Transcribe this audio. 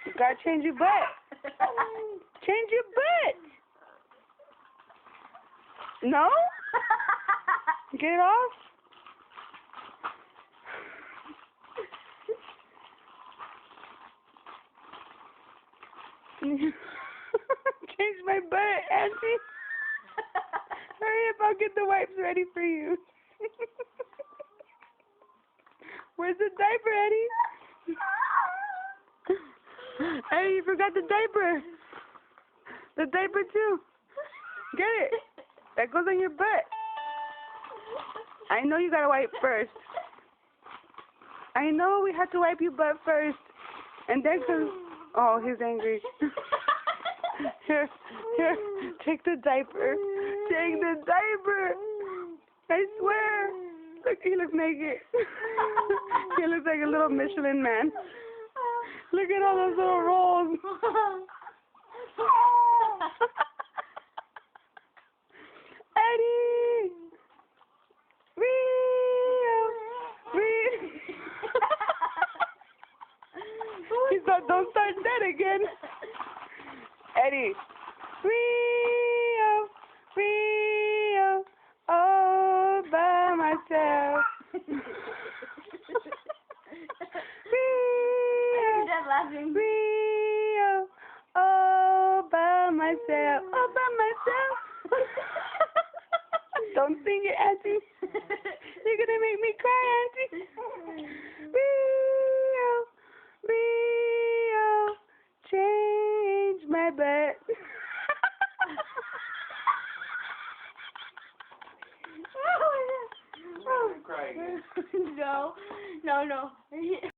You gotta change your butt. Change your butt. No? Get it off? Change my butt, Auntie. Hurry up, I'll get the wipes ready for you. Where's the diaper, Eddie? Eddie, you forgot the diaper. The diaper too. Get it. That goes on your butt. I know you gotta wipe first. I know we have to wipe your butt first. And then oh, he's angry. Here, take the diaper. Take the diaper. I swear. Look, he looks naked. He looks like a little Michelin man. Look at all those little rolls. Eddie! He said, don't start that again. Eddie. Rio, all by myself. Rio, all by myself. All by myself. Don't sing it, Auntie. You're gonna make me cry, Auntie. Rio, change my butt. No.